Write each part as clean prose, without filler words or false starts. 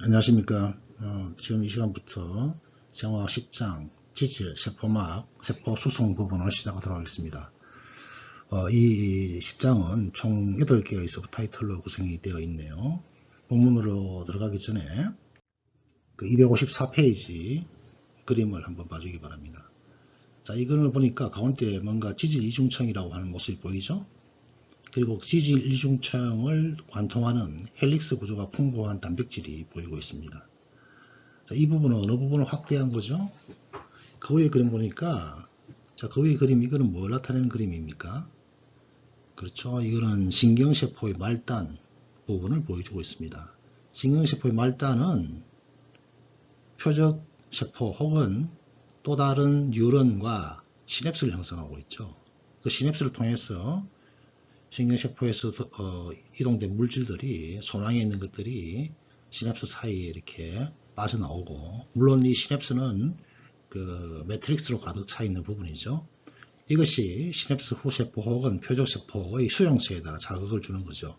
안녕하십니까. 지금 이 시간부터 정화학 10장 지질, 세포막, 세포 수송 부분을 시작하도록 하겠습니다. 이 10장은 총 8개가 있어 타이틀로 구성이 되어 있네요. 본문으로 들어가기 전에 그 254페이지 그림을 한번 봐주기 바랍니다. 자, 이 그림을 보니까 가운데 뭔가 지질 이중층이라고 하는 모습이 보이죠? 그리고 지질 이중층을 관통하는 헬릭스 구조가 풍부한 단백질이 보이고 있습니다. 자, 이 부분은 어느 부분을 확대한 거죠? 그 위에 그림 보니까, 자, 그 위에 그림, 이거는 뭘 나타내는 그림입니까? 그렇죠. 이거는 신경세포의 말단 부분을 보여주고 있습니다. 신경세포의 말단은 표적세포 혹은 또 다른 뉴런과 시냅스를 형성하고 있죠. 그 시냅스를 통해서 신경세포에서 이동된 물질들이, 소낭에 있는 것들이 시냅스 사이에 이렇게 빠져나오고, 물론 이 시냅스는 그 매트릭스로 가득 차 있는 부분이죠. 이것이 시냅스 후세포 혹은 표적세포의 수용체에다 자극을 주는 거죠.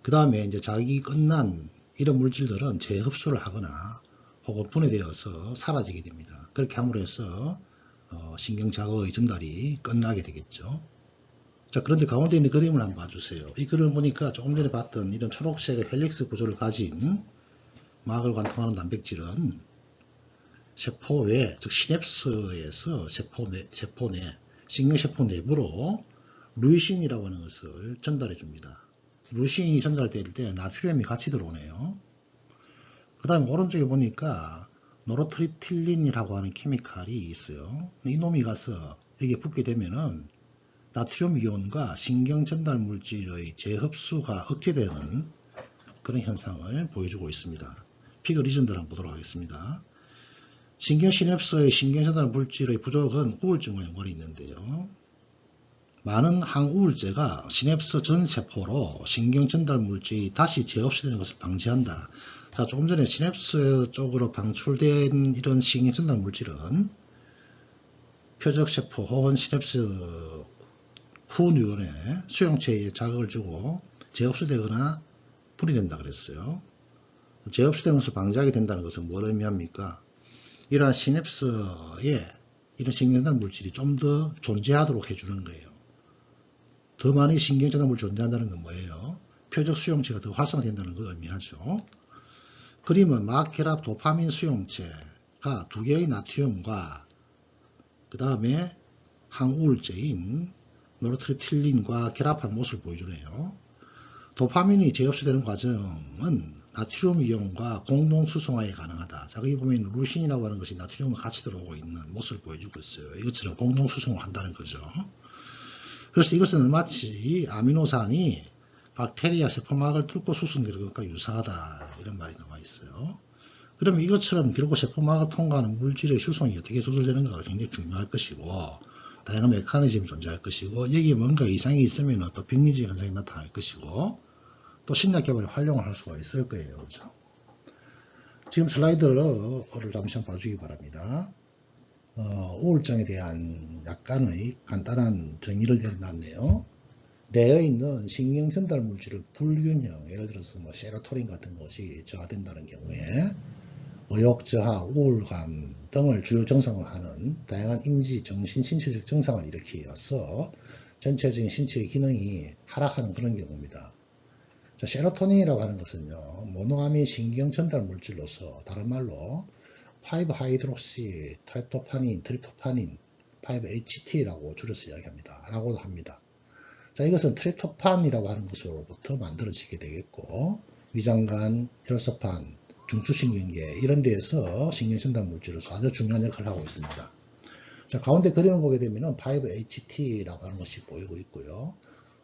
그 다음에 이제 자극이 끝난 이런 물질들은 재흡수를 하거나 혹은 분해되어서 사라지게 됩니다. 그렇게 함으로 해서 신경자극의 전달이 끝나게 되겠죠. 자, 그런데 가운데 있는 그림을 한번 봐주세요. 이 그림을 보니까 조금 전에 봤던 이런 초록색의 헬릭스 구조를 가진 막을 관통하는 단백질은 세포 외, 즉 시냅스에서 세포 내, 신경세포 내부로 루이신이라고 하는 것을 전달해 줍니다. 루이신이 전달될 때 나트륨이 같이 들어오네요. 그 다음에 오른쪽에 보니까 노르트립틸린이라고 하는 케미칼이 있어요. 이놈이 가서 여기에 붙게 되면은 나트륨 이온과 신경 전달 물질의 재흡수가 억제되는 그런 현상을 보여주고 있습니다. 피겨 리전드를 한번 보도록 하겠습니다. 신경 시냅스의 신경 전달 물질의 부족은 우울증과 연관이 있는데요. 많은 항우울제가 시냅스 전 세포로 신경 전달 물질이 다시 재흡수되는 것을 방지한다. 자, 조금 전에 시냅스 쪽으로 방출된 이런 신경 전달 물질은 표적세포 혹은 시냅스 후뉴런의 수용체에 자극을 주고 재흡수되거나 분해된다 그랬어요. 재흡수되는 것을 방지하게 된다는 것은 뭘 의미합니까? 이러한 시냅스에 이런 신경전달 물질이 좀 더 존재하도록 해주는 거예요. 더 많이 신경전달 물질이 존재한다는 건 뭐예요? 표적 수용체가 더 활성화된다는 걸 의미하죠. 그림은 마결합 도파민 수용체가 두 개의 나트륨과 그 다음에 항우울제인 노르트립틸린과 결합한 모습을 보여주네요. 도파민이 재흡수되는 과정은 나트륨 이온과 공동 수송화에 가능하다. 자, 여기 보면 루신이라고 하는 것이 나트륨과 같이 들어오고 있는 모습을 보여주고 있어요. 이것처럼 공동 수송을 한다는 거죠. 그래서 이것은 마치 아미노산이 박테리아 세포막을 뚫고 수송되는 것과 유사하다. 이런 말이 나와 있어요. 그러면 이것처럼 결국 세포막을 통과하는 물질의 수송이 어떻게 조절되는가가 굉장히 중요할 것이고, 다양한 메커니즘이 존재할 것이고, 여기에 뭔가 이상이 있으면 또 병리지 현상이 나타날 것이고, 또 심리학 개발에 활용을 할 수가 있을 거예요. 그렇죠? 지금 슬라이드를 잠시 한번 봐주기 바랍니다. 우울증에 대한 약간의 간단한 정의를 내려놨네요. 뇌에 있는 신경 전달 물질의 불균형, 예를 들어서 뭐 세로토닌 같은 것이 저하된다는 경우에 의욕 저하, 우울감 등을 주요 증상을 하는 다양한 인지, 정신, 신체적 증상을 일으키어서 전체적인 신체의 기능이 하락하는 그런 경우입니다. 자, 세로토닌이라고 하는 것은요, 모노아민 신경 전달 물질로서 다른 말로 5하이드록시 트립토파닌, 5-HT라고 줄여서 이야기합니다. 라고도 합니다. 자, 이것은 트립토판이라고 하는 것으로부터 만들어지게 되겠고, 위장관, 혈소판, 중추신경계 이런 데에서 신경전달 물질로서 아주 중요한 역할을 하고 있습니다. 자, 가운데 그림을 보게 되면 5-HT라고 하는 것이 보이고 있고요.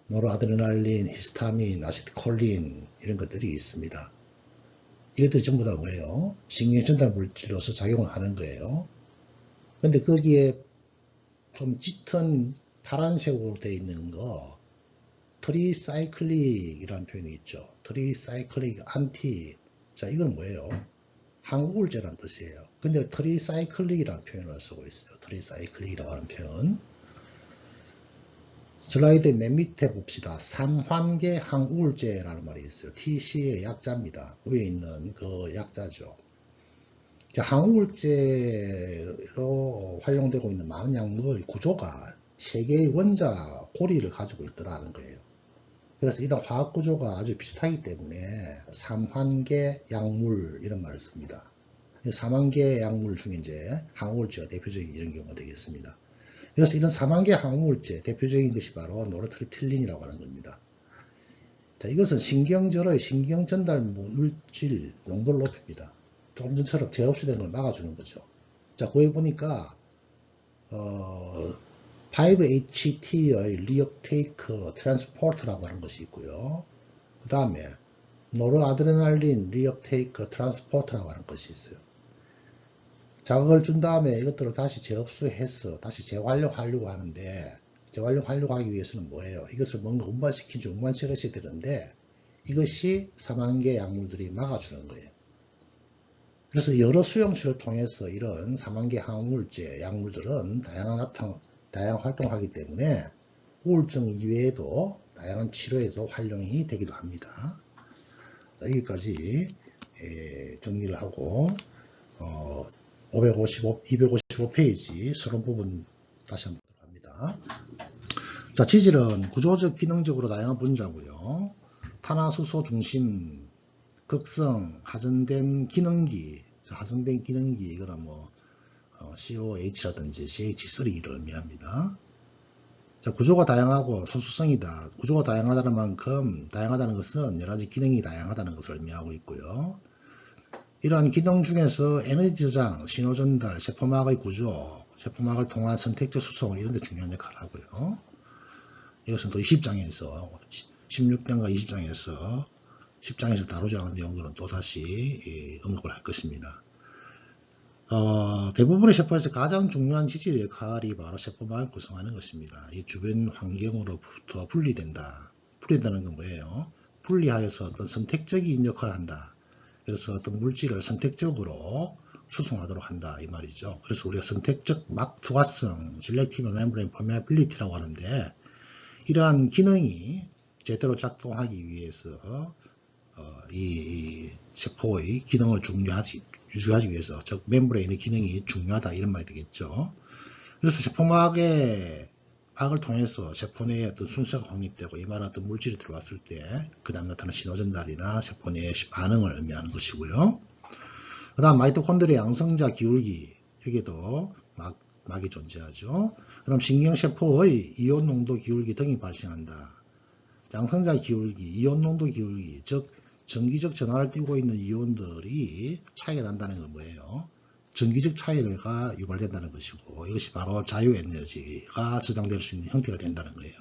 노르아드레날린, 히스타민, 아세틸콜린 이런 것들이 있습니다. 이것들이 전부 다 뭐예요? 신경전달 물질로서 작용을 하는 거예요. 근데 거기에 좀 짙은 파란색으로 되어 있는 거 트리사이클릭이라는 표현이 있죠. 트리사이클릭 안티. 자, 이건 뭐예요? 항우울제라는 뜻이에요. 근데 트리사이클릭이라는 표현을 쓰고 있어요. 트리사이클릭이라고 하는 표현. 슬라이드 맨 밑에 봅시다. 삼환계 항우울제라는 말이 있어요. TC의 약자입니다. 위에 있는 그 약자죠. 항우울제로 활용되고 있는 많은 약물 구조가 세 개의 원자 고리를 가지고 있더라는 거예요. 그래서 이런 화학 구조가 아주 비슷하기 때문에 삼환계 약물 이런 말을 씁니다. 삼환계 약물 중에 이제 항우울제가 대표적인 이런 경우가 되겠습니다. 그래서 이런 삼환계 항우울제 대표적인 것이 바로 노르트리틸린이라고 하는 겁니다. 자, 이것은 신경절의 신경전달 물질 농도를 높입니다. 조금 전처럼 재흡수되는 걸 막아주는 거죠. 자, 거기 보니까 5-HT의 리업테이크 트랜스포터라고 하는 것이 있고요. 그 다음에 노르아드레날린 리업테이크 트랜스포터라고 하는 것이 있어요. 자극을 준 다음에 이것들을 다시 재흡수해서 다시 재활용하려고 하는데, 재활용하려고 하기 위해서는 뭐예요? 이것을 뭔가 운반시키지, 운반시켜야 되는데 이것이 삼환계 약물들이 막아주는 거예요. 그래서 여러 수용체를 통해서 이런 삼환계 항우울제 약물들은 다양한 활동하기 때문에 우울증 이외에도 다양한 치료에도 활용이 되기도 합니다. 여기까지 정리를 하고 255페이지 서론 부분 다시 한번 합니다. 자, 지질은 구조적, 기능적으로 다양한 분자고요. 탄화수소 중심, 극성, 하전된 기능기, 이거는 뭐 COH라든지 CH3를 의미합니다. 자, 구조가 다양하고 소수성이다. 구조가 다양하다는 만큼 다양하다는 것은 여러 가지 기능이 다양하다는 것을 의미하고 있고요. 이러한 기능 중에서 에너지 저장, 신호 전달, 세포막의 구조, 세포막을 통한 선택적 수송 이런 데 중요한 역할을 하고요. 이것은 또 20장에서 16장과 20장에서 10장에서 다루지 않은 내용들은 또다시 언급을 할 것입니다. 대부분의 세포에서 가장 중요한 지질 역할이 바로 세포막을 구성하는 것입니다. 이 주변 환경으로부터 분리된다. 분리된다는 건 뭐예요? 분리하여서 어떤 선택적인 역할을 한다. 그래서 어떤 물질을 선택적으로 수송하도록 한다 이 말이죠. 그래서 우리가 선택적 막 투과성, Selective Membrane Permeability라고 하는데, 이러한 기능이 제대로 작동하기 위해서 이 세포의 기능을 유지하기 위해서, 즉 멤브레인의 기능이 중요하다 이런 말이 되겠죠. 그래서 세포막을 통해서 세포 내에 어떤 순서가 확립되고, 이 말은 어떤 물질이 들어왔을 때 그 다음 나타나는 신호 전달이나 세포 내의 반응을 의미하는 것이고요. 그 다음 마이토콘드리아 양성자 기울기, 여기에도 막이 존재하죠. 그 다음 신경세포의 이온 농도 기울기 등이 발생한다. 양성자 기울기, 이온 농도 기울기, 즉 전기적 전하를 띠고 있는 이온들이 차이가 난다는 건 뭐예요? 전기적 차이가 유발된다는 것이고, 이것이 바로 자유에너지가 저장될 수 있는 형태가 된다는 거예요.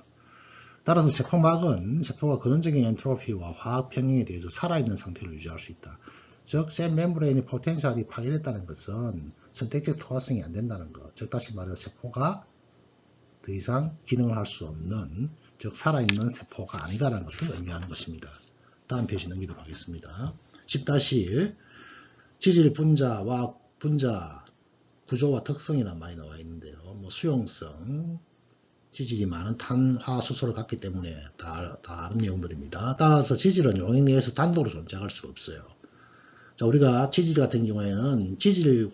따라서 세포막은 세포가 근원적인 엔트로피와 화학 평형에 대해서 살아있는 상태를 유지할 수 있다. 즉, 셀 멤브레인의 포텐셜이 파괴됐다는 것은 선택적 투과성이 안 된다는 것. 즉, 다시 말해서 세포가 더 이상 기능을 할 수 없는, 즉 살아있는 세포가 아니다라는 것을 의미하는 것입니다. 다음 페이지 넘기도록 하겠습니다. 10-1 지질 분자와 분자 구조와 특성이란 말이 나와 있는데요. 뭐 수용성, 지질이 많은 탄화수소를 갖기 때문에 다 아는 내용들입니다. 따라서 지질은 용액 내에서 단독으로 존재할 수 없어요. 자, 우리가 지질 같은 경우에는 지질이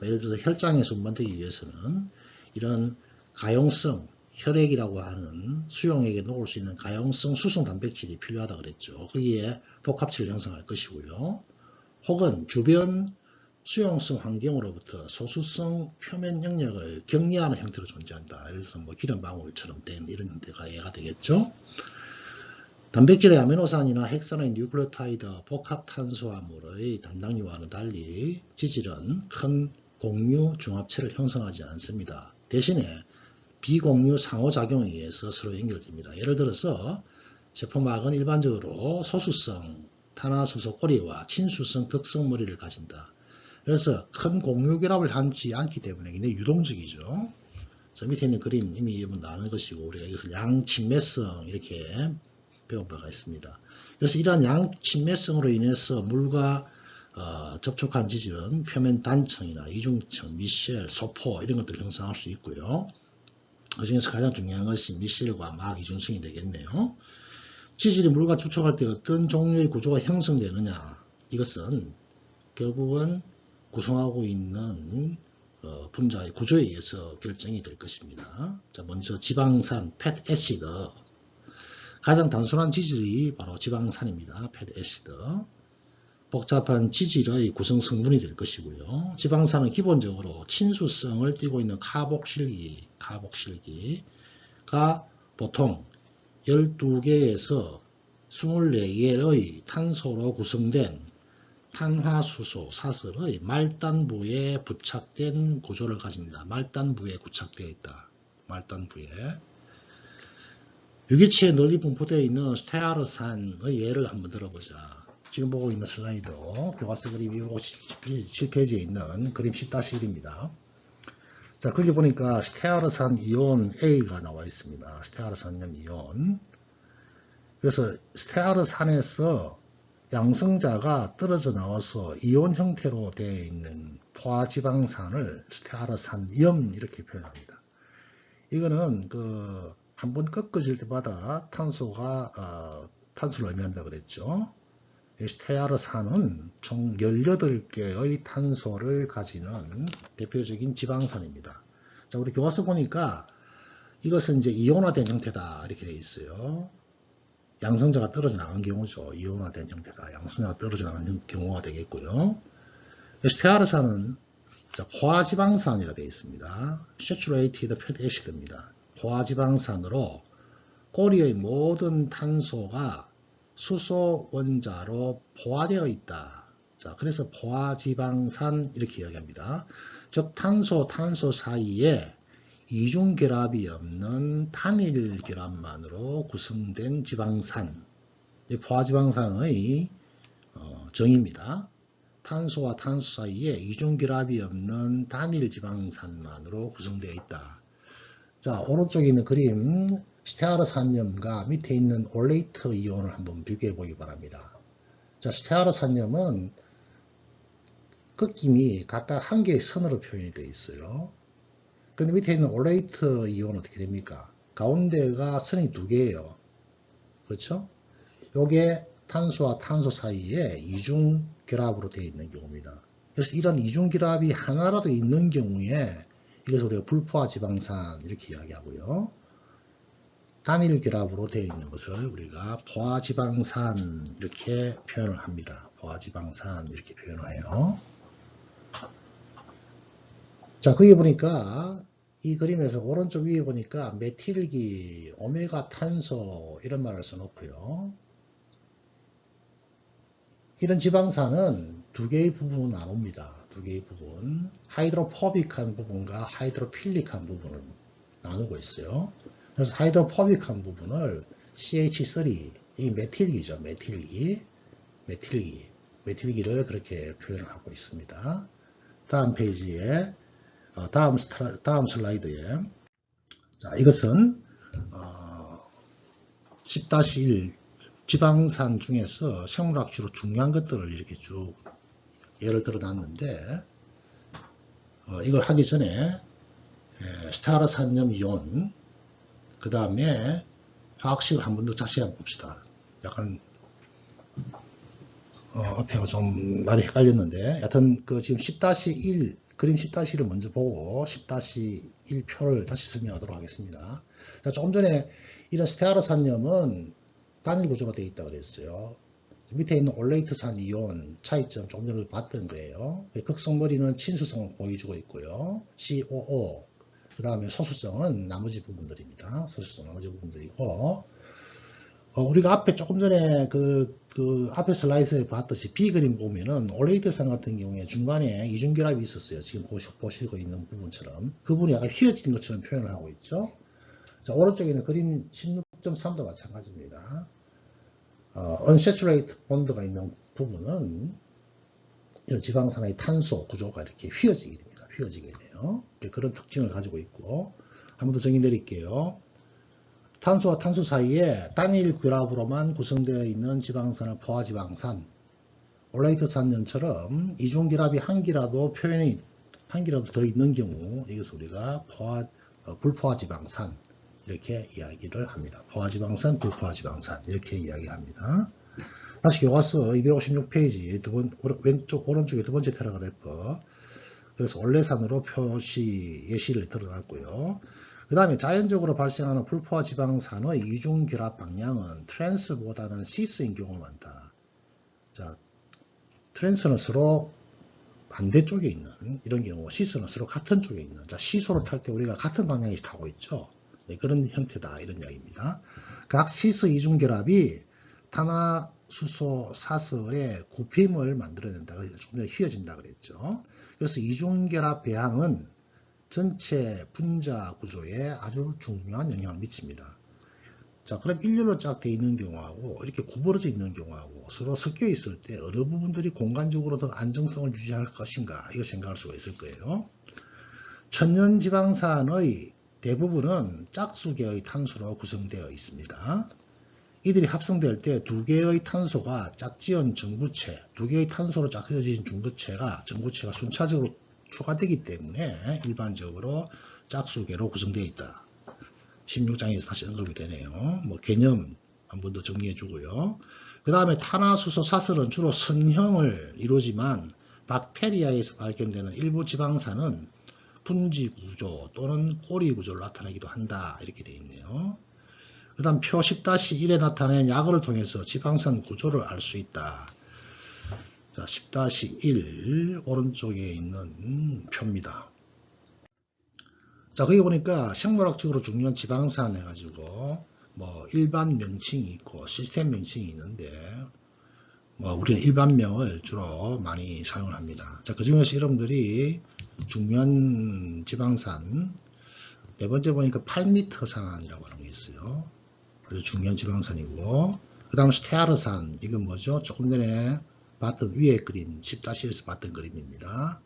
예를 들어서 혈장에서 운반되기 위해서는 이런 가용성, 혈액이라고 하는 수용액에 녹을 수 있는 가용성 수성 단백질이 필요하다 그랬죠. 거기에 복합체를 형성할 것이고요. 혹은 주변 수용성 환경으로부터 소수성 표면 영역을 격리하는 형태로 존재한다. 그래서 뭐 기름 방울처럼 된 이런 형태가 이해가 되겠죠. 단백질의 아미노산이나 핵산의 뉴클레오타이드 복합탄수화물의 담당류와는 달리 지질은 큰 공유 중합체를 형성하지 않습니다. 대신에 비공유 상호작용에 의해서 서로 연결됩니다. 예를 들어서 세포막은 일반적으로 소수성 탄화수소 꼬리와 친수성 덕성머리를 가진다. 그래서 큰 공유 결합을 하지 않기 때문에 굉장히 유동적이죠. 저 밑에 있는 그림 이미 나오는 것이고, 우리가 이것을 양친매성 이렇게 배운 바가 있습니다. 그래서 이러한 양친매성으로 인해서 물과 접촉한 지질은 표면 단층이나 이중층, 미셸, 소포 이런 것들을 형성할 수 있고요. 그 중에서 가장 중요한 것이 미실과 막 이중성이 되겠네요. 지질이 물과 접촉할 때 어떤 종류의 구조가 형성되느냐, 이것은 결국은 구성하고 있는 분자의 구조에 의해서 결정이 될 것입니다. 자, 먼저 지방산, 팻애시드. 가장 단순한 지질이 바로 지방산입니다. 팻애시드. 복잡한 지질의 구성 성분이 될 것이고요. 지방산은 기본적으로 친수성을 띠고 있는 카복실기가 보통 12개에서 24개의 탄소로 구성된 탄화수소 사슬의 말단부에 부착된 구조를 가진다. 말단부에 부착되어 있다. 말단부에. 유기체에 널리 분포되어 있는 스테아르산의 예를 한번 들어보자. 지금 보고 있는 슬라이드, 교과서 그림 257페이지에 있는 그림 10-1입니다. 자, 거기 보니까 스테아르산 이온 A가 나와 있습니다. 스테아르산염 이온. 그래서 스테아르산에서 양성자가 떨어져 나와서 이온 형태로 되어 있는 포화지방산을 스테아르산염 이렇게 표현합니다. 이거는 한번 꺾어질 때마다 탄소를 의미한다 그랬죠. 스테아르산은 총 18개의 탄소를 가지는 대표적인 지방산입니다. 자, 우리 교과서 보니까 이것은 이제 이온화된 형태다 이렇게 되어 있어요. 양성자가 떨어져 나간 경우죠. 이온화된 형태다. 양성자가 떨어져 나간 경우가 되겠고요. 스테아르산은 포화지방산이라 되어 있습니다. Saturated Fatty Acid입니다. 포화지방산으로 꼬리의 모든 탄소가 수소 원자로 포화되어 있다. 자, 그래서 포화지방산 이렇게 이야기합니다. 즉 탄소 사이에 이중결합이 없는 단일 결합만으로 구성된 지방산, 포화지방산의 정의입니다. 탄소와 탄소 사이에 이중결합이 없는 단일 지방산만으로 구성되어 있다. 자, 오른쪽에 있는 그림 스테아르산염과 밑에 있는 올레이트 이온을 한번 비교해 보기 바랍니다. 자, 스테아르산염은 꺾임이 각각 한 개의 선으로 표현이 되어 있어요. 그런데 밑에 있는 올레이트 이온은 어떻게 됩니까? 가운데가 선이 두 개예요. 그렇죠? 요게 탄소와 탄소 사이에 이중 결합으로 되어 있는 경우입니다. 그래서 이런 이중 결합이 하나라도 있는 경우에 이것을 우리가 불포화 지방산 이렇게 이야기하고요. 단일 결합으로 되어 있는 것을 우리가 포화 지방산 이렇게 표현을 합니다. 포화 지방산 이렇게 표현을 해요. 자, 거기 보니까 이 그림에서 오른쪽 위에 보니까 메틸기, 오메가 탄소 이런 말을 써놓고요. 이런 지방산은 두 개의 부분으로 나눕니다. 두 개의 부분. 하이드로포빅한 부분과 하이드로필릭한 부분을 나누고 있어요. 그래서 하이드로포빅한 부분을 CH3, 이 메틸기죠. 메틸기를 그렇게 표현을 하고 있습니다. 다음 페이지에 다음 슬라이드에 자, 이것은 10-1 지방산 중에서 생물학적으로 중요한 것들을 이렇게 쭉 예를 들어 놨는데 이걸 하기 전에 스테아르산염 이온 그 다음에 화학식을 한 번 더 자세히 한번 봅시다. 약간 앞에가 좀 많이 헷갈렸는데 여하튼 지금 10-1 그림 10-1을 먼저 보고 10-1 표를 다시 설명하도록 하겠습니다. 자, 조금 전에 이런 스테아르산염은 단일 구조로 되어 있다고 그랬어요. 밑에 있는 올레이트산 이온 차이점 조금 전에 봤던 거예요. 극성머리는 친수성을 보여주고 있고요. COO 그 다음에 소수성은 나머지 부분들입니다. 소수성 나머지 부분들이고 우리가 앞에 조금 전에 앞에 슬라이드에 봤듯이 B 그림 보면은 올레이트산 같은 경우에 중간에 이중결합이 있었어요. 지금 보시고 있는 부분처럼 그 부분이 약간 휘어진 것처럼 표현을 하고 있죠. 자, 오른쪽에 있는 그림 16.3도 마찬가지입니다. unsaturated bond가 있는 부분은 이런 지방산의 탄소 구조가 이렇게 휘어지게 됩니다. 휘어지게 돼요. 그런 특징을 가지고 있고 한 번 더 정의 내릴게요. 탄소와 탄소 사이에 단일 결합으로만 구성되어 있는 지방산을 포화지방산, 올레이트산염처럼 이중결합이 한 개라도 더 있는 경우 이것을 우리가 불포화지방산 이렇게 이야기를 합니다. 포화지방산, 불포화지방산 이렇게 이야기를 합니다. 다시 교과서 256페이지 왼쪽 오른쪽에 두 번째 패러그래프. 그래서 올레산으로 예시를 들어놨고요. 그 다음에 자연적으로 발생하는 불포화지방산의 이중결합 방향은 트랜스보다는 시스인 경우가 많다. 자, 트랜스는 서로 반대쪽에 있는 이런 경우, 시스는 서로 같은 쪽에 있는, 자, 시소를 탈 때 우리가 같은 방향에서 타고 있죠. 네, 그런 형태다 이런 이야기입니다. 각 시스 이중결합이 탄화수소 사슬의 굽힘을 만들어낸다. 조금 전에 휘어진다 그랬죠. 그래서 이중결합 배항은 전체 분자 구조에 아주 중요한 영향을 미칩니다. 자, 그럼 일렬로 쫙 되어 있는 경우하고 이렇게 구부러져 있는 경우하고 서로 섞여 있을 때 어느 부분들이 공간적으로 더 안정성을 유지할 것인가 이걸 생각할 수가 있을 거예요. 천연지방산의 대부분은 짝수계의 탄소로 구성되어 있습니다. 이들이 합성될 때 두 개의 탄소가 짝지은 정부체, 두 개의 탄소로 짝지어진 정부체가 순차적으로 추가되기 때문에 일반적으로 짝수계로 구성되어 있다. 16장에서 다시 언급이 되네요. 뭐 개념 한 번 더 정리해 주고요. 그 다음에 탄화수소 사슬은 주로 선형을 이루지만 박테리아에서 발견되는 일부 지방산은 분지 구조 또는 꼬리 구조를 나타내기도 한다. 이렇게 되어 있네요. 그 다음 표 10-1에 나타낸 약어를 통해서 지방산 구조를 알 수 있다. 자, 10-1 오른쪽에 있는 표입니다. 자, 거기 보니까 생물학적으로 중요한 지방산 해가지고 뭐 일반 명칭이 있고 시스템 명칭이 있는데 뭐 우리는 일반명을 주로 많이 사용을 합니다. 자, 그 중에서 여러분들이 중요한 지방산 네 번째 보니까 8m산이라고 하는 게 있어요. 아주 중요한 지방산이고, 그 다음 스테아르산, 이건 뭐죠? 조금 전에 봤던 위에 그림 10-1에서 봤던 그림입니다.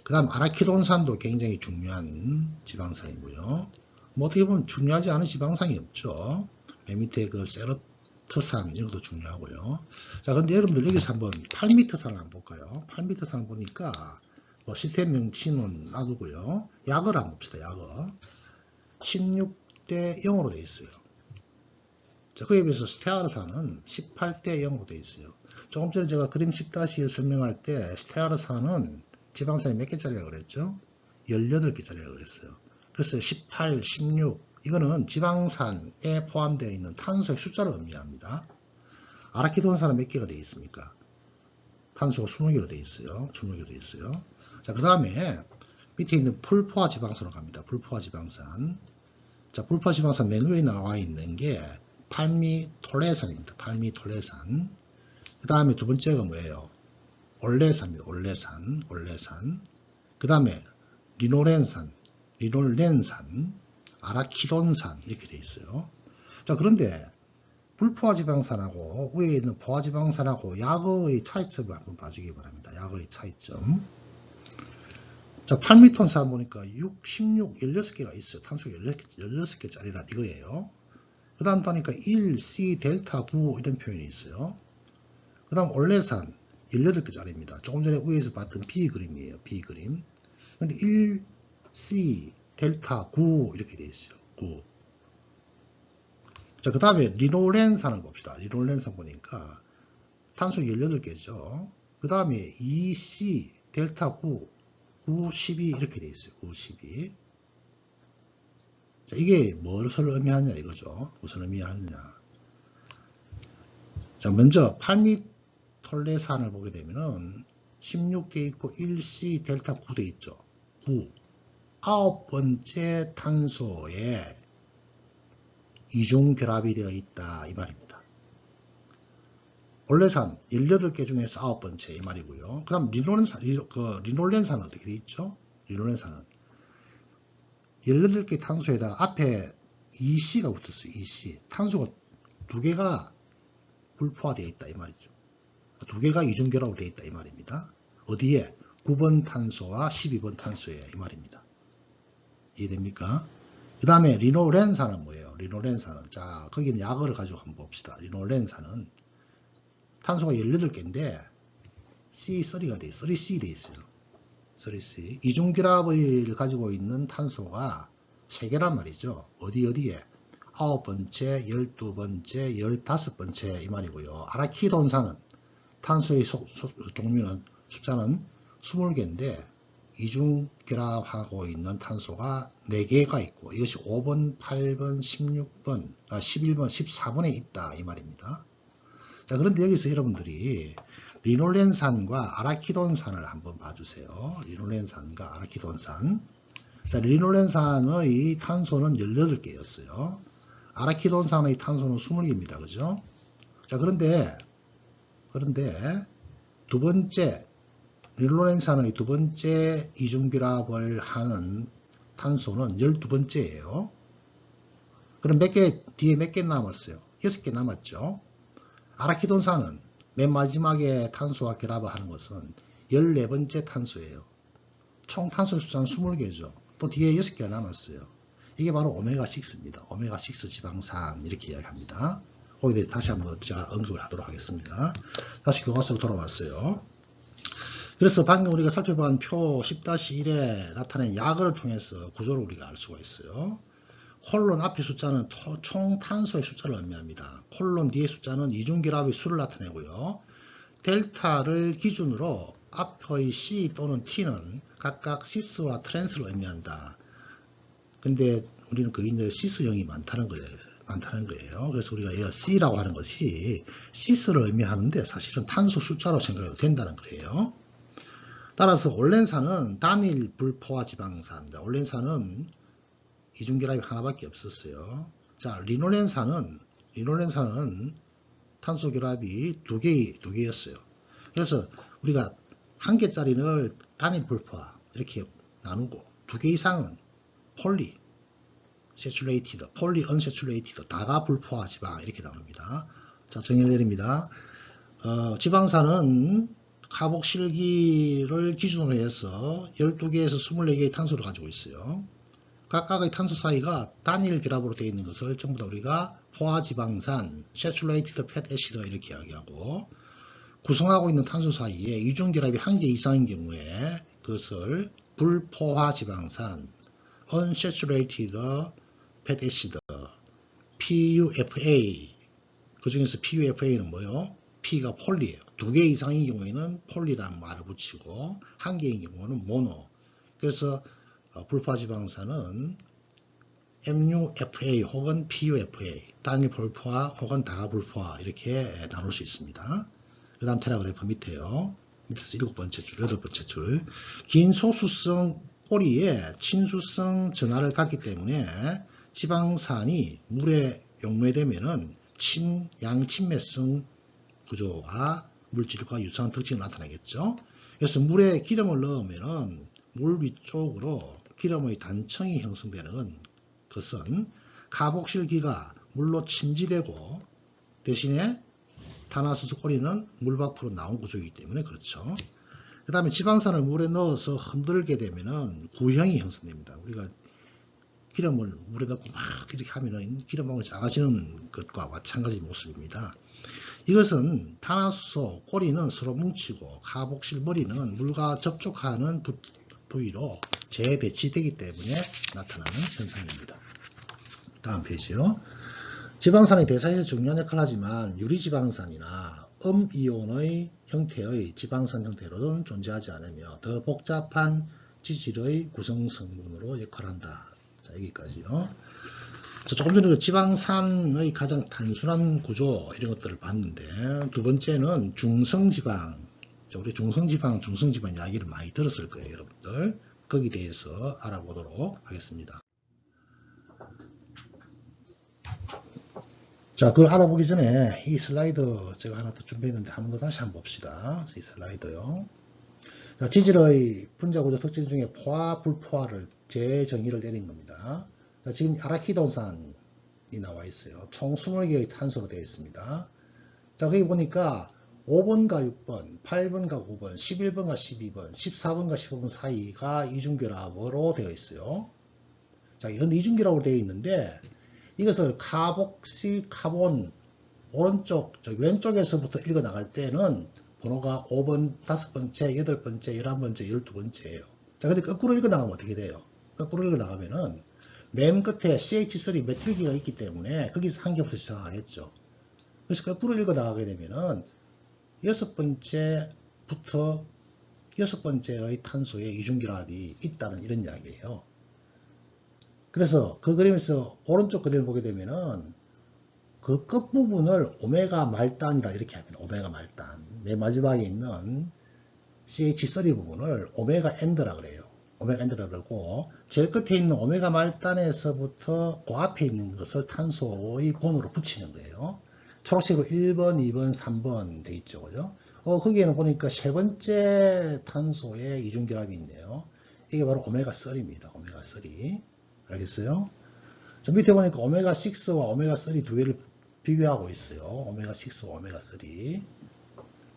그 다음 아라키돈산도 굉장히 중요한 지방산이고요. 뭐 어떻게 보면 중요하지 않은 지방산이 없죠. 맨 밑에 그 세로트산 이런 것도 중요하고요. 자, 그런데 여러분들 여기서 한번 8m산을 한번 볼까요? 8m산을 보니까 뭐 시스템 명칭은 놔두고요. 약을 한번 봅시다. 약을 16대 0으로 되어 있어요. 자, 그에 비해서 스테아르산은 18대 0으로 되어 있어요. 조금 전에 제가 그림 10-1 설명할 때 스테아르산은 지방산이 몇 개짜리라고 그랬죠? 18개짜리라고 그랬어요. 그래서 18, 16 이거는 지방산에 포함되어 있는 탄소의 숫자를 의미합니다. 아라키돈산은 몇 개가 되어 있습니까? 탄소가 20개로 되어 있어요. 20개로 되어 있어요. 자, 그 다음에 밑에 있는 불포화 지방산으로 갑니다. 불포화 지방산. 자, 불포화 지방산 맨 위에 나와 있는 게 팔미톨레산입니다. 팔미톨레산. 그 다음에 두 번째가 뭐예요? 올레산입니다. 올레산. 그 다음에 리노렌산, 아라키돈산 이렇게 되어 있어요. 자, 그런데 불포화지방산하고 위에 있는 포화지방산하고 약의 차이점을 한번 봐주기 바랍니다. 약의 차이점. 자, 8m산 보니까 6, 16, 16개가 있어요. 탄소가 16개짜리란 이거예요. 그 다음 보니까 1, C, 델타 9 이런 표현이 있어요. 그 다음 올레산 18개짜리입니다. 조금 전에 위에서 봤던 B 그림이에요. B 그림. 근데 1, C, 델타 9 이렇게 되어 있어요. 9. 자, 그 다음에 리노렌산을 봅시다. 리노렌산 보니까 탄소 18개죠. 그 다음에 2C, 델타 9, 9, 12 이렇게 되어 있어요. 9, 12. 자, 이게 무엇을 의미하느냐 이거죠. 무슨 의미하느냐. 자, 먼저 팔미톨레산을 보게 되면은 16개 있고 1C, 델타 9돼 있죠. 9. 9번째 탄소에 이중 결합이 되어 있다 이 말입니다. 올레산 18개 중에서 9번째 이 말이고요. 그 다음 리놀렌산은 어떻게 되어 있죠? 리놀렌산은 18개 탄소에다가 앞에 2C가 붙었어요. 2C. 탄소가 2개가 불포화되어 있다 이 말이죠. 2개가 이중결합으로 되어 있다 이 말입니다. 어디에? 9번 탄소와 12번 탄소에 이 말입니다. 이해됩니까? 그 다음에 리노렌산은 뭐예요? 리노렌산은 자, 거기는 약어를 가지고 한번 봅시다. 리노렌산은 탄소가 18개인데 C3가 돼 있어요. 3C 돼 있어요. 3C. 이중결합을 가지고 있는 탄소가 3개란 말이죠. 어디에? 9번째, 12번째, 15번째 이 말이고요. 아라키돈산은 탄소의 종류는 숫자는 20개인데 이중 결합하고 있는 탄소가 4개가 있고 이것이 5번, 8번, 16번, 11번, 14번에 있다 이 말입니다. 자, 그런데 여기서 여러분들이 리놀렌산과 아라키돈산을 한번 봐주세요. 리놀렌산과 아라키돈산. 자, 리놀렌산의 탄소는 18개였어요. 아라키돈산의 탄소는 20개입니다. 그죠? 자, 그런데 두 번째, 리놀렌산의 두 번째 이중결합을 하는 탄소는 12번째예요. 그럼 뒤에 몇 개 남았어요? 6개 남았죠. 아라키돈산은 맨 마지막에 탄소와 결합을 하는 것은 14번째 탄소예요. 총 탄소 숫자는 20개죠. 또 뒤에 6개가 남았어요. 이게 바로 오메가6입니다. 오메가6 지방산 이렇게 이야기합니다. 거기에 대해 다시 한번 제가 언급을 하도록 하겠습니다. 다시 교과서로 돌아왔어요. 그래서 방금 우리가 살펴본 표 10-1에 나타낸 약을 통해서 구조를 우리가 알 수가 있어요. 콜론 앞의 숫자는 총 탄소의 숫자를 의미합니다. 콜론 뒤의 숫자는 이중결합의 수를 나타내고요. 델타를 기준으로 앞의 C 또는 T는 각각 시스와 트랜스를 의미한다. 근데 우리는 그게 이제 시스형이 많다는 거예요. 그래서 우리가 C라고 하는 것이 시스를 의미하는데 사실은 탄소 숫자로 생각해도 된다는 거예요. 따라서 올렌산은 단일 불포화 지방산. 올렌산은 이중결합이 하나밖에 없었어요. 자, 리놀렌산은 탄소 결합이 두 개였어요. 그래서 우리가 한 개짜리를 단일 불포화 이렇게 나누고 2개 이상은 폴리 세츄레이티드, 폴리 언세츄레이티드, 다가 불포화 지방 이렇게 나눕니다. 자, 정의를 내립니다. 지방산은 카복실기를 기준으로 해서 12개에서 24개의 탄소를 가지고 있어요. 각각의 탄소 사이가 단일 결합으로 되어 있는 것을 전부 다 우리가 포화지방산, Saturated Fat Acid 이렇게 이야기하고, 구성하고 있는 탄소 사이에 이중결합이 1개 이상인 경우에 그것을 불포화지방산, Unsaturated Fat Acid, PUFA. 그 중에서 PUFA는 뭐요? P가 폴리예요. 2개 이상인 경우에는 폴리라는 말을 붙이고 1개인 경우는 모노. 그래서 불포화지방산은 MUFA 혹은 PUFA, 단일 불포화 혹은 다가불포화 이렇게 나눌 수 있습니다. 그 다음 테라그래프 밑에요. 밑에서 7번째 줄, 8번째 줄. 긴 소수성 꼬리에 친수성 전하를 갖기 때문에 지방산이 물에 용매되면은 양친매성 구조와 물질과 유사한 특징을 나타내겠죠. 그래서 물에 기름을 넣으면은 물 위쪽으로 기름의 단청이 형성되는 것은 카복실기가 물로 침지되고 대신에 탄화수소 꼬리는 물 밖으로 나온 구조이기 때문에 그렇죠. 그 다음에 지방산을 물에 넣어서 흔들게 되면은 구형이 형성됩니다. 우리가 기름을 물에 넣고 막 이렇게 하면은 기름방울이 작아지는 것과 마찬가지 모습입니다. 이것은 탄화수소 꼬리는 서로 뭉치고 카복실 머리는 물과 접촉하는 부위로 재배치되기 때문에 나타나는 현상입니다. 다음 페이지요. 지방산이 대사에서 중요한 역할을 하지만 유리지방산이나 음이온의 형태의 지방산 형태로는 존재하지 않으며 더 복잡한 지질의 구성성분으로 역할한다. 자, 여기까지요. 자, 조금 전에 지방산의 가장 단순한 구조 이런 것들을 봤는데 두 번째는 중성지방. 우리 중성지방 이야기를 많이 들었을 거예요, 여러분들. 거기에 대해서 알아보도록 하겠습니다. 자, 그걸 알아보기 전에 이 슬라이드 제가 하나 더 준비했는데 한 번 더 다시 한번 봅시다. 이 슬라이드요. 자, 지질의 분자구조 특징 중에 포화, 불포화를 재정의를 내린 겁니다. 자, 지금 아라키돈산이 나와 있어요. 총 20개의 탄소로 되어 있습니다. 자, 거기 보니까 5번과 6번, 8번과 9번, 11번과 12번, 14번과 15번 사이가 이중결합으로 되어 있어요. 자, 이건 이중결합으로 되어 있는데 이것을 카복시카본 오른쪽, 왼쪽에서부터 읽어 나갈 때는 번호가 5번, 5번째, 8번째, 11번째, 12번째예요. 자, 근데 거꾸로 읽어 나가면 어떻게 돼요? 거꾸로 읽어 나가면은 맨 끝에 CH3 메틸기가 있기 때문에 거기서 한 개부터 시작하겠죠. 그래서 거꾸로 읽어 나가게 되면은 여섯 번째부터 여섯 번째의 탄소의 이중결합이 있다는 이런 이야기예요. 그래서 그 그림에서 오른쪽 그림을 보게 되면은 그 끝부분을 오메가 말단이라 이렇게 합니다. 오메가 말단. 맨 마지막에 있는 CH3 부분을 오메가 엔드라 그래요. 오메가 엔드라 그러고 제일 끝에 있는 오메가 말단에서부터 그 앞에 있는 것을 탄소의 번호로 붙이는 거예요. 초록색으로 1번, 2번, 3번 돼 있죠. 그죠? 거기에는 보니까 세 번째 탄소의 이중결합이 있네요. 이게 바로 오메가3입니다. 오메가3. 알겠어요? 자, 밑에 보니까 오메가6와 오메가3 두 개를 비교하고 있어요. 오메가6와 오메가3.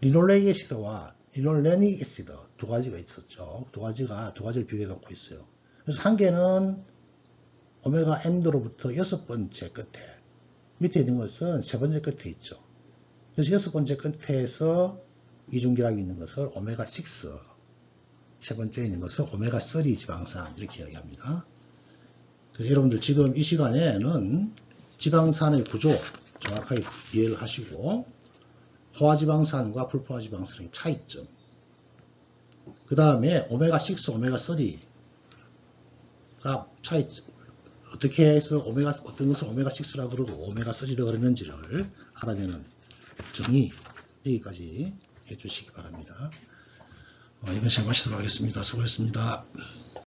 리놀레이크 애시드와 리놀레닉 애시드 두 가지가 있었죠. 두 가지를 비교해 놓고 있어요. 그래서 한 개는 오메가 엔드로부터 여섯 번째 끝에, 밑에 있는 것은 세 번째 끝에 있죠. 그래서 여섯 번째 끝에서 이중결합이 있는 것을 오메가6, 세 번째에 있는 것을 오메가3 지방산 이렇게 이야기합니다. 그래서 여러분들 지금 이 시간에는 지방산의 구조 정확하게 이해를 하시고 포화지방산과 불포화지방산의 차이점, 그 다음에 오메가6, 오메가3가 차이점, 어떻게 해서 어떤 것을 오메가6라고 그러고 오메가3라고 그러는지를 알아내는 정의, 여기까지 해주시기 바랍니다. 이번 시간 마치도록 하겠습니다. 수고했습니다.